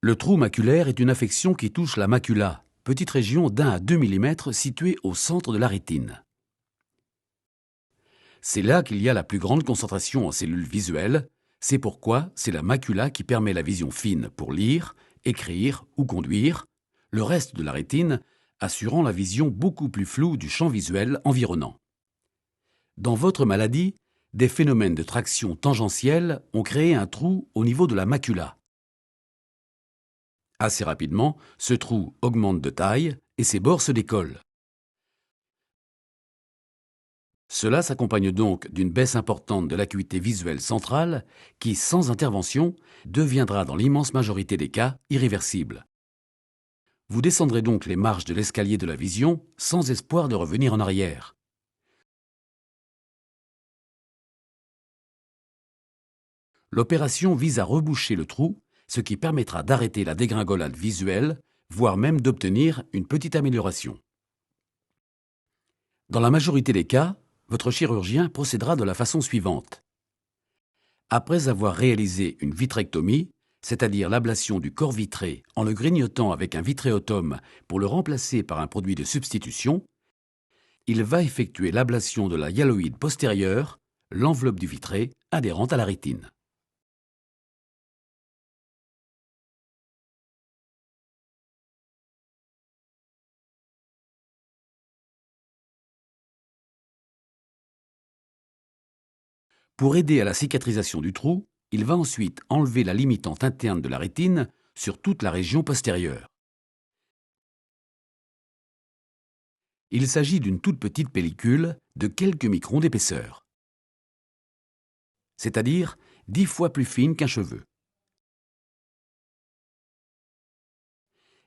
Le trou maculaire est une affection qui touche la macula, petite région d'1 à 2 mm située au centre de la rétine. C'est là qu'il y a la plus grande concentration en cellules visuelles, c'est pourquoi c'est la macula qui permet la vision fine pour lire, écrire ou conduire, le reste de la rétine assurant la vision beaucoup plus floue du champ visuel environnant. Dans votre maladie, des phénomènes de traction tangentielle ont créé un trou au niveau de la macula. Assez rapidement, ce trou augmente de taille et ses bords se décollent. Cela s'accompagne donc d'une baisse importante de l'acuité visuelle centrale qui, sans intervention, deviendra dans l'immense majorité des cas irréversible. Vous descendrez donc les marches de l'escalier de la vision sans espoir de revenir en arrière. L'opération vise à reboucher le trou, ce qui permettra d'arrêter la dégringolade visuelle, voire même d'obtenir une petite amélioration. Dans la majorité des cas, votre chirurgien procédera de la façon suivante. Après avoir réalisé une vitrectomie, c'est-à-dire l'ablation du corps vitré en le grignotant avec un vitréotome pour le remplacer par un produit de substitution, il va effectuer l'ablation de la hyaloïde postérieure, l'enveloppe du vitré adhérente à la rétine. Pour aider à la cicatrisation du trou, il va ensuite enlever la limitante interne de la rétine sur toute la région postérieure. Il s'agit d'une toute petite pellicule de quelques microns d'épaisseur, c'est-à-dire 10 fois plus fine qu'un cheveu.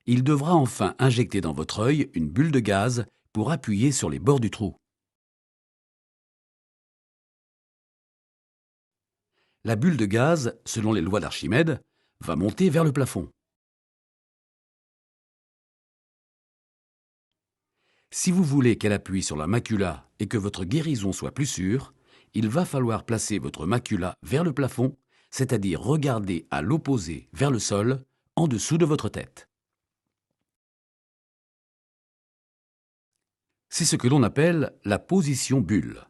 Il devra enfin injecter dans votre œil une bulle de gaz pour appuyer sur les bords du trou. La bulle de gaz, selon les lois d'Archimède, va monter vers le plafond. Si vous voulez qu'elle appuie sur la macula et que votre guérison soit plus sûre, il va falloir placer votre macula vers le plafond, c'est-à-dire regarder à l'opposé vers le sol, en dessous de votre tête. C'est ce que l'on appelle la position bulle.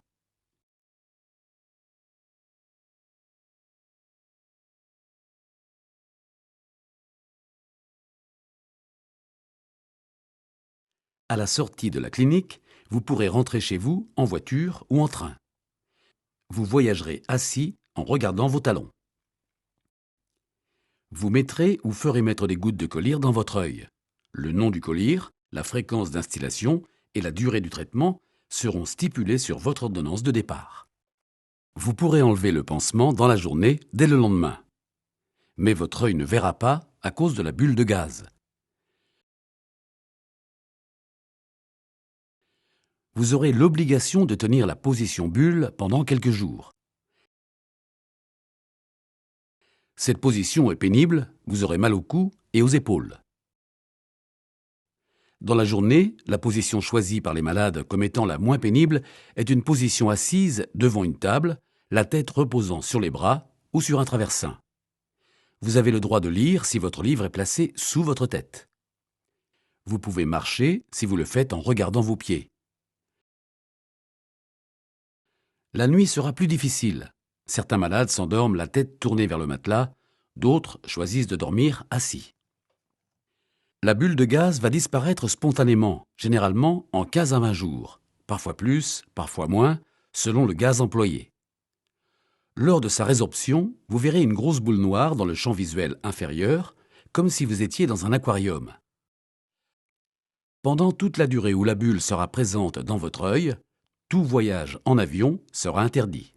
À la sortie de la clinique, vous pourrez rentrer chez vous en voiture ou en train. Vous voyagerez assis en regardant vos talons. Vous mettrez ou ferez mettre des gouttes de collyre dans votre œil. Le nom du collyre, la fréquence d'instillation et la durée du traitement seront stipulés sur votre ordonnance de départ. Vous pourrez enlever le pansement dans la journée dès le lendemain. Mais votre œil ne verra pas à cause de la bulle de gaz. Vous aurez l'obligation de tenir la position bulle pendant quelques jours. Cette position est pénible, vous aurez mal au cou et aux épaules. Dans la journée, la position choisie par les malades comme étant la moins pénible est une position assise devant une table, la tête reposant sur les bras ou sur un traversin. Vous avez le droit de lire si votre livre est placé sous votre tête. Vous pouvez marcher si vous le faites en regardant vos pieds. La nuit sera plus difficile. Certains malades s'endorment la tête tournée vers le matelas, d'autres choisissent de dormir assis. La bulle de gaz va disparaître spontanément, généralement en 15 à 20 jours, parfois plus, parfois moins, selon le gaz employé. Lors de sa résorption, vous verrez une grosse boule noire dans le champ visuel inférieur, comme si vous étiez dans un aquarium. Pendant toute la durée où la bulle sera présente dans votre œil, tout voyage en avion sera interdit.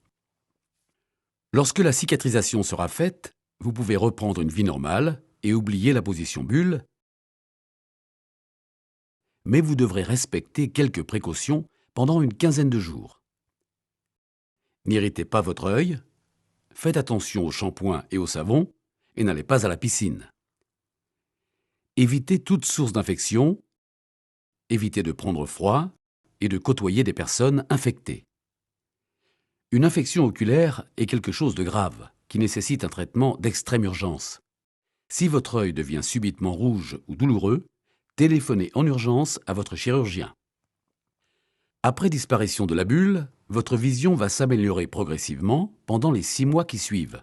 Lorsque la cicatrisation sera faite, vous pouvez reprendre une vie normale et oublier la position bulle, mais vous devrez respecter quelques précautions pendant une quinzaine de jours. N'irritez pas votre œil, faites attention au shampoing et au savon et n'allez pas à la piscine. Évitez toute source d'infection, évitez de prendre froid et de côtoyer des personnes infectées. Une infection oculaire est quelque chose de grave qui nécessite un traitement d'extrême urgence. Si votre œil devient subitement rouge ou douloureux, téléphonez en urgence à votre chirurgien. Après disparition de la bulle, votre vision va s'améliorer progressivement pendant les 6 mois qui suivent.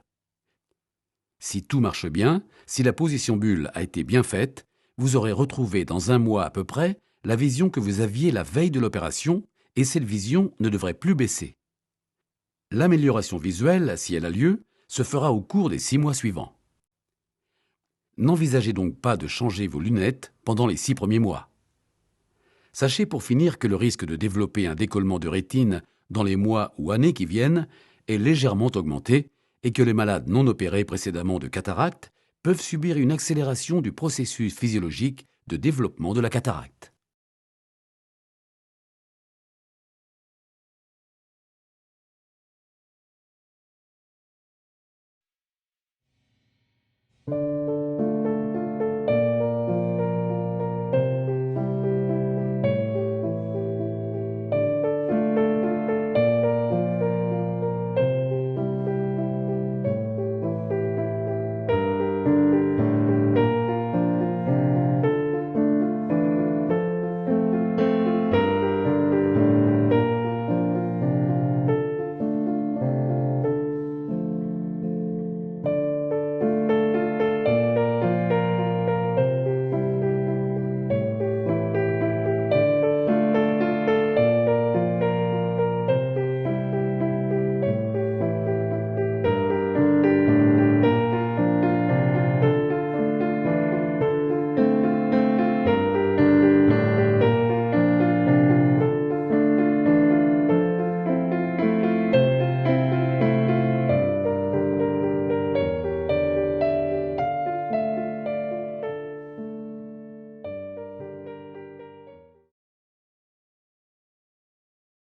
Si tout marche bien, si la position bulle a été bien faite, vous aurez retrouvé dans 1 mois à peu près la vision que vous aviez la veille de l'opération et cette vision ne devrait plus baisser. L'amélioration visuelle, si elle a lieu, se fera au cours des 6 mois suivants. N'envisagez donc pas de changer vos lunettes pendant les 6 premiers mois. Sachez pour finir que le risque de développer un décollement de rétine dans les mois ou années qui viennent est légèrement augmenté et que les malades non opérés précédemment de cataracte peuvent subir une accélération du processus physiologique de développement de la cataracte.